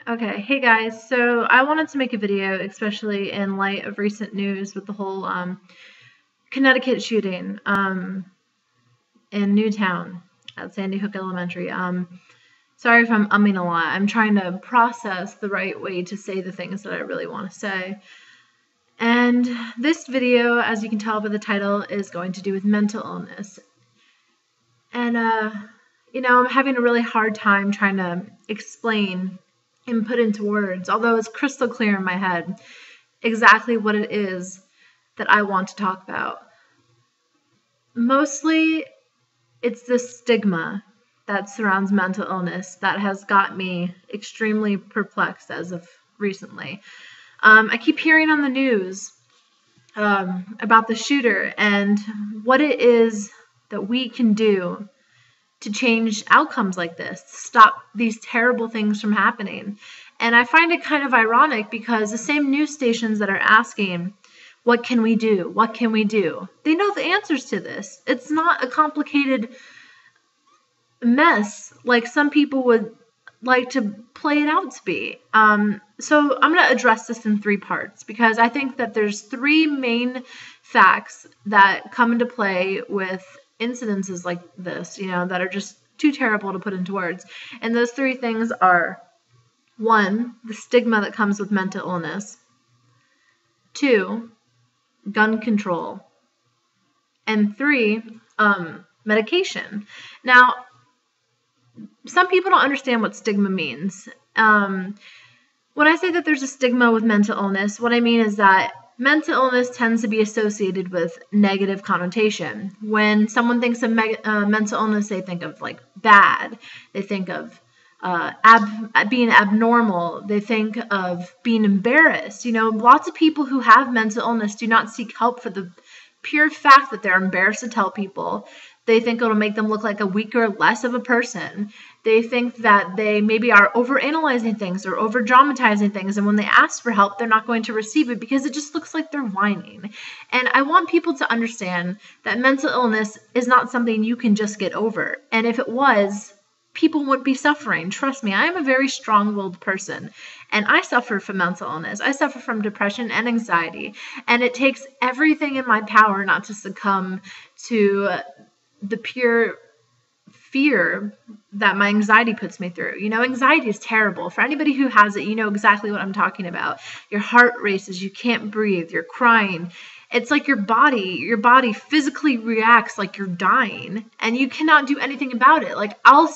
Okay, hey guys. So I wanted to make a video, especially in light of recent news with the whole Connecticut shooting in Newtown at Sandy Hook Elementary. Sorry if I'm umming a lot. I'm trying to process the right way to say the things that I really want to say. And this video, as you can tell by the title, is going to do with mental illness. And I'm having a really hard time trying to explain and put into words, although it's crystal clear in my head, exactly what it is that I want to talk about. Mostly, it's the stigma that surrounds mental illness that has got me extremely perplexed as of recently. I keep hearing on the news about the shooter and what it is that we can do to change outcomes like this, to stop these terrible things from happening. And I find it kind of ironic because the same news stations that are asking, what can we do? What can we do? They know the answers to this. It's not a complicated mess like some people would like to play it out to be. So I'm going to address this in three parts because I think that there's three main facts that come into play with incidences like this, that are just too terrible to put into words. And those three things are: 1, the stigma that comes with mental illness; 2, gun control; and 3, medication. Now, some people don't understand what stigma means. When I say that there's a stigma with mental illness, what I mean is that mental illness tends to be associated with negative connotation. When someone thinks of mental illness, they think of like bad. They think of being abnormal. They think of being embarrassed. Lots of people who have mental illness do not seek help for the pure fact that they're embarrassed to tell people. They think it'll make them look like a weaker, less of a person. They think that they maybe are overanalyzing things or over-dramatizing things, and when they ask for help, they're not going to receive it because it just looks like they're whining. And I want people to understand that mental illness is not something you can just get over. And if it was, people would be suffering. Trust me, I am a very strong-willed person, and I suffer from mental illness. I suffer from depression and anxiety, and it takes everything in my power not to succumb to the pure fear that my anxiety puts me through. Anxiety is terrible. For anybody who has it, you know exactly what I'm talking about. Your heart races, you can't breathe, you're crying. It's like your body physically reacts like you're dying, and you cannot do anything about it. Like I'll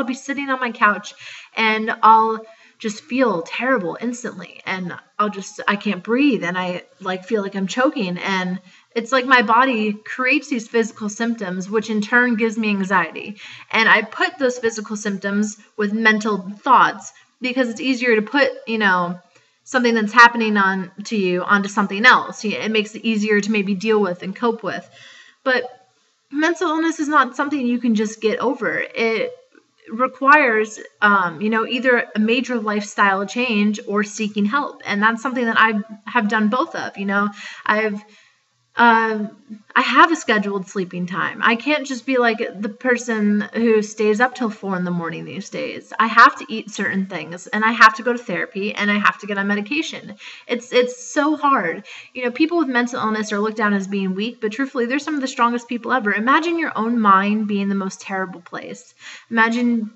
be sitting on my couch and I'll just feel terrible instantly, and I can't breathe, and I feel like I'm choking, and it's like my body creates these physical symptoms, which in turn gives me anxiety. And I put those physical symptoms with mental thoughts because it's easier to put, something that's happening to you onto something else. It makes it easier to maybe deal with and cope with. But mental illness is not something you can just get over. It requires, either a major lifestyle change or seeking help. And that's something that I have done both of. I have a scheduled sleeping time. I can't just be like the person who stays up till 4 a.m. these days. I have to eat certain things, and I have to go to therapy, and I have to get on medication. It's so hard. People with mental illness are looked down as being weak, but truthfully, they're some of the strongest people ever. Imagine your own mind being the most terrible place. Imagine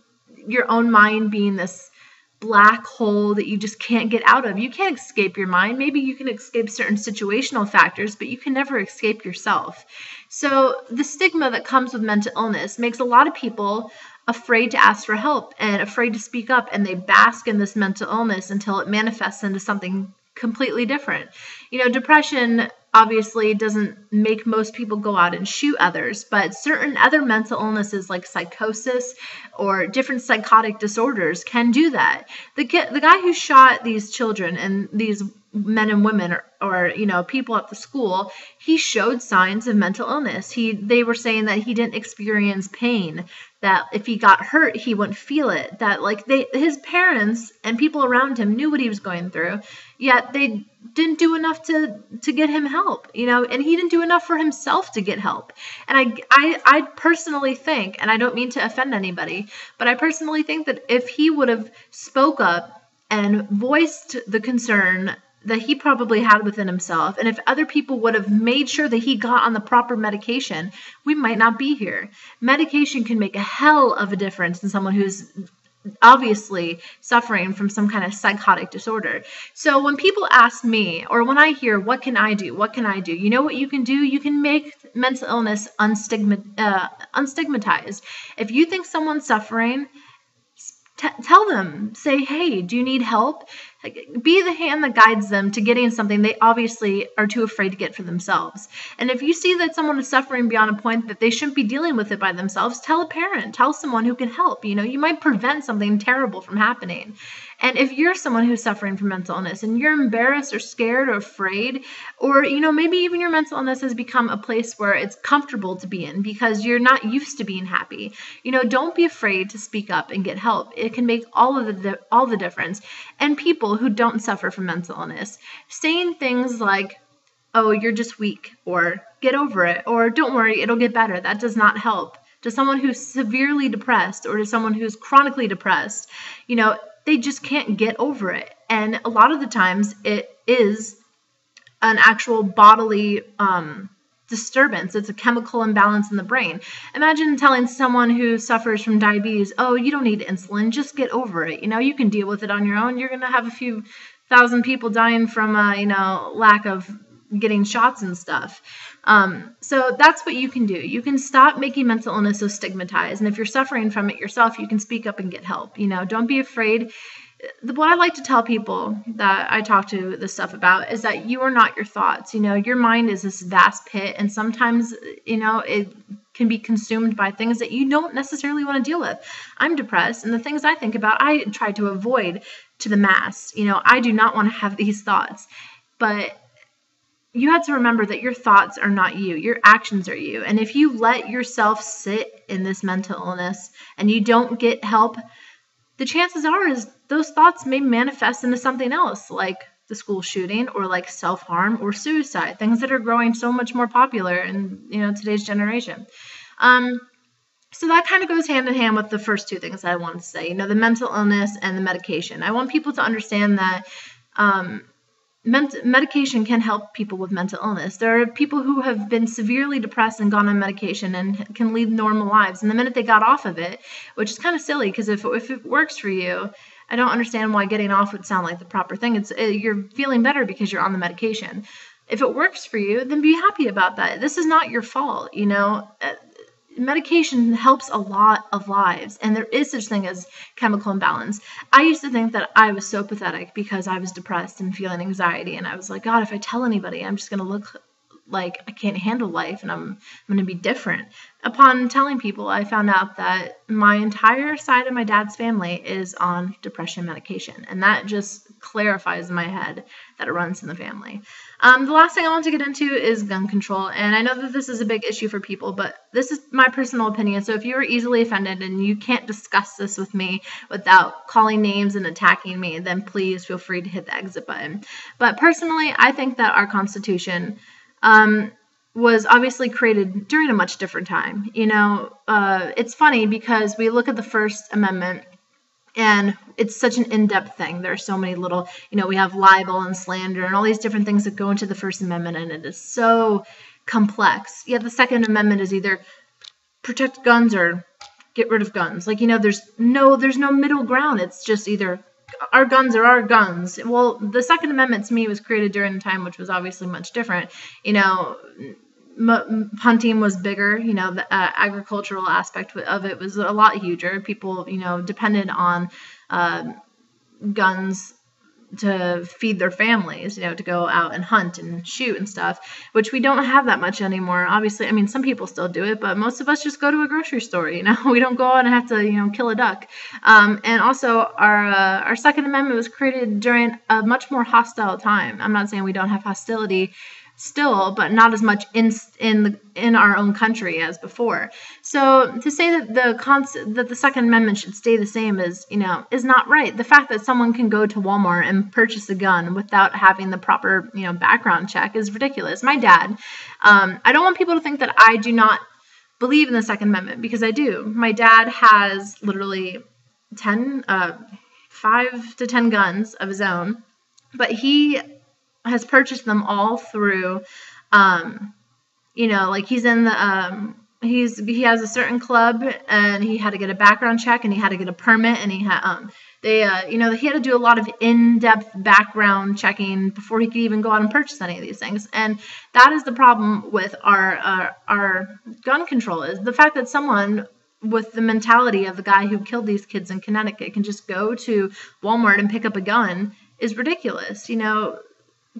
your own mind being this black hole that you just can't get out of. You can't escape your mind. Maybe you can escape certain situational factors, but you can never escape yourself. So the stigma that comes with mental illness makes a lot of people afraid to ask for help and afraid to speak up, and they bask in this mental illness until it manifests into something completely different. Depression obviously doesn't make most people go out and shoot others, but certain other mental illnesses like psychosis or different psychotic disorders can do that. The guy who shot these children and these men and women or people at the school, he showed signs of mental illness. They were saying that he didn't experience pain, that if he got hurt, he wouldn't feel it, that his parents and people around him knew what he was going through, yet they didn't do enough to get him help, and he didn't do enough for himself to get help. And I personally think, and I don't mean to offend anybody, but I personally think that if he would have spoke up and voiced the concern that he probably had within himself. And if other people would have made sure that he got on the proper medication, we might not be here. Medication can make a hell of a difference in someone who's obviously suffering from some kind of psychotic disorder. So when people ask me, or when I hear, what can I do? What can I do? You know what you can do? You can make mental illness unstigmatized. If you think someone's suffering, tell them, say, hey, do you need help? Be the hand that guides them to getting something they obviously are too afraid to get for themselves. And if you see that someone is suffering beyond a point that they shouldn't be dealing with it by themselves, tell a parent, tell someone who can help. You might prevent something terrible from happening. And if you're someone who's suffering from mental illness and you're embarrassed or scared or afraid, or, maybe even your mental illness has become a place where it's comfortable to be in because you're not used to being happy, don't be afraid to speak up and get help. It can make all the difference. And people who don't suffer from mental illness, saying things like, oh, you're just weak, or get over it, or don't worry, it'll get better, that does not help. To someone who's severely depressed or to someone who's chronically depressed, they just can't get over it. And a lot of the times it is an actual bodily disturbance. It's a chemical imbalance in the brain. Imagine telling someone who suffers from diabetes, oh, you don't need insulin, just get over it. You can deal with it on your own. You're going to have a few thousand people dying from, lack of getting shots and stuff. So that's what you can do. You can stop making mental illness so stigmatized. And if you're suffering from it yourself, you can speak up and get help. Don't be afraid. What I like to tell people that I talk to this stuff about is that you are not your thoughts. Your mind is this vast pit, and sometimes, it can be consumed by things that you don't necessarily want to deal with. I'm depressed, and the things I think about, I try to avoid to the mass. I do not want to have these thoughts, but you have to remember that your thoughts are not you. Your actions are you. And if you let yourself sit in this mental illness and you don't get help, the chances are is those thoughts may manifest into something else, like the school shooting, or like self-harm or suicide, things that are growing so much more popular in today's generation. So that kind of goes hand in hand with the first two things I wanted to say, the mental illness and the medication. I want people to understand that medication can help people with mental illness. There are people who have been severely depressed and gone on medication and can lead normal lives. And the minute they got off of it, which is kind of silly because if it works for you, I don't understand why getting off would sound like the proper thing. You're feeling better because you're on the medication. If it works for you, then be happy about that. This is not your fault, Medication helps a lot of lives, and there is such thing as chemical imbalance. I used to think that I was so pathetic because I was depressed and feeling anxiety, and I was like, God, if I tell anybody, I'm just going to look like I can't handle life and I'm going to be different. Upon telling people, I found out that my entire side of my dad's family is on depression medication, and that just clarifies in my head that it runs in the family. The last thing I want to get into is gun control, and I know that this is a big issue for people, but this is my personal opinion, so if you are easily offended and you can't discuss this with me without calling names and attacking me, then please feel free to hit the exit button. But personally, I think that our Constitution was obviously created during a much different time. It's funny because we look at the First Amendment and it's such an in-depth thing. There are so many little, we have libel and slander and all these different things that go into the First Amendment, and it is so complex. Yet the Second Amendment is either protect guns or get rid of guns. There's no middle ground. It's just either our guns are our guns. Well, the Second Amendment to me was created during a time which was obviously much different. Hunting was bigger. The agricultural aspect of it was a lot huger. People, depended on guns to feed their families, to go out and hunt and shoot and stuff, which we don't have that much anymore. Obviously, some people still do it, but most of us just go to a grocery store, we don't go out and have to, kill a duck. And also our Second Amendment was created during a much more hostile time. I'm not saying we don't have hostility still, but not as much in our own country as before. So to say that the Second Amendment should stay the same is not right. The fact that someone can go to Walmart and purchase a gun without having the proper background check is ridiculous. My dad, I don't want people to think that I do not believe in the Second Amendment, because I do. My dad has literally 5 to 10 guns of his own, but he has purchased them all through, like he's in the, he has a certain club, and he had to get a background check, and he had to get a permit, and he had, he had to do a lot of in-depth background checking before he could even go out and purchase any of these things. And that is the problem with our gun control, is the fact that someone with the mentality of the guy who killed these kids in Connecticut can just go to Walmart and pick up a gun is ridiculous.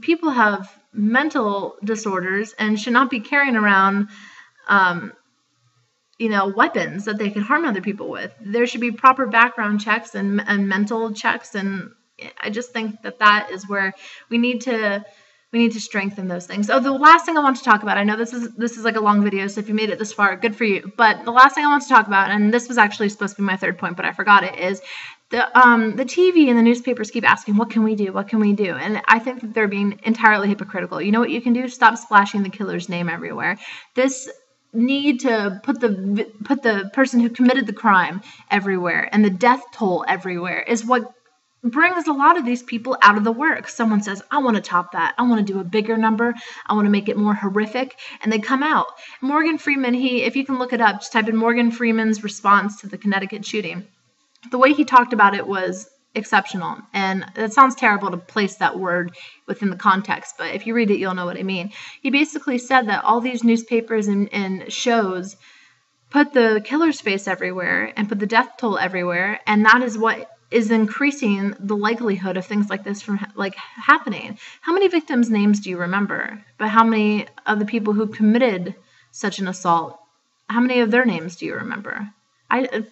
People have mental disorders and should not be carrying around weapons that they could harm other people with. There should be proper background checks and mental checks, and I just think that is where we need to strengthen those things. Oh, the last thing I want to talk about, I know this is like a long video, so if you made it this far, good for you. But the last thing I want to talk about, and this was actually supposed to be my third point, but I forgot it, is the TV and the newspapers keep asking, what can we do? What can we do? And I think that they're being entirely hypocritical. You know what you can do? Stop splashing the killer's name everywhere. This need to put the person who committed the crime everywhere and the death toll everywhere is what brings a lot of these people out of the work. Someone says, I want to top that. I want to do a bigger number. I want to make it more horrific. And they come out. Morgan Freeman, if you can look it up, just type in Morgan Freeman's response to the Connecticut shooting. The way he talked about it was exceptional. And it sounds terrible to place that word within the context, but if you read it, you'll know what I mean. He basically said that all these newspapers and shows put the killer's face everywhere and put the death toll everywhere, and that is what is increasing the likelihood of things like this from happening. How many victims' names do you remember? But how many of the people who committed such an assault, how many of their names do you remember?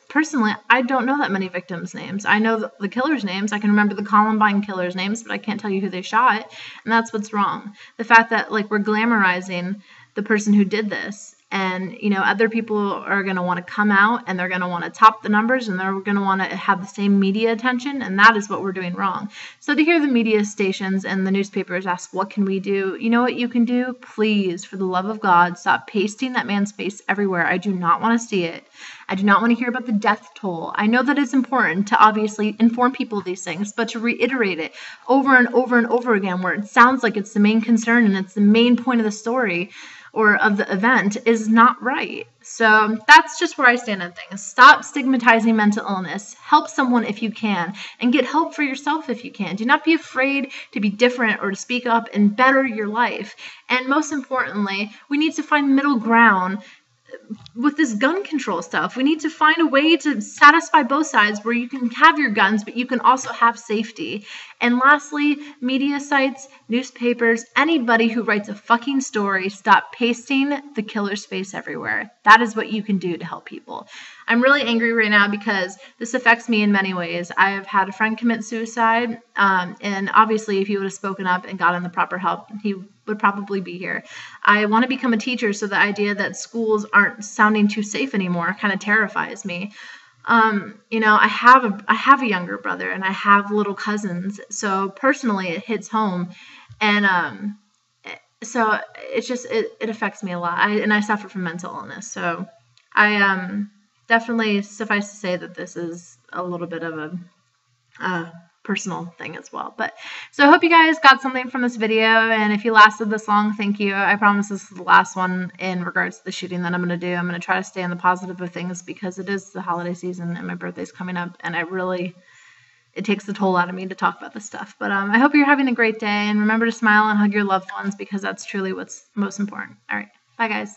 Personally, I don't know that many victims' names. I know the killers' names. I can remember the Columbine killers' names, but I can't tell you who they shot. And that's what's wrong. The fact that we're glamorizing the person who did this, and other people are going to want to come out, and they're going to want to top the numbers, and they're going to want to have the same media attention, and that is what we're doing wrong. So to hear the media stations and the newspapers ask, what can we do? You know what you can do? Please, for the love of God, stop pasting that man's face everywhere. I do not want to see it. I do not want to hear about the death toll. I know that it's important to obviously inform people of these things, but to reiterate it over and over and over again, where it sounds like it's the main concern and it's the main point of the story or of the event, is not right. So that's just where I stand on things. Stop stigmatizing mental illness. Help someone if you can, and get help for yourself if you can. Do not be afraid to be different or to speak up and better your life. And most importantly, we need to find middle ground with this gun control stuff. We need to find a way to satisfy both sides, where you can have your guns, but you can also have safety. And lastly, media sites, newspapers, anybody who writes a fucking story, stop pasting the killer's face everywhere. That is what you can do to help people. I'm really angry right now because this affects me in many ways. I have had a friend commit suicide, and obviously if he would have spoken up and gotten the proper help, he would probably be here. I want to become a teacher, so the idea that schools aren't sounding too safe anymore kind of terrifies me. I have a younger brother, and I have little cousins, so personally it hits home, and so it affects me a lot. I suffer from mental illness, so I definitely, suffice to say that this is a little bit of a personal thing as well. But so I hope you guys got something from this video, and if you lasted this long, thank you. I promise this is the last one in regards to the shooting that I'm going to do. I'm going to try to stay on the positive of things because it is the holiday season and my birthday's coming up, and it takes the toll out of me to talk about this stuff. But I hope you're having a great day, and remember to smile and hug your loved ones, because that's truly what's most important. All right, bye guys.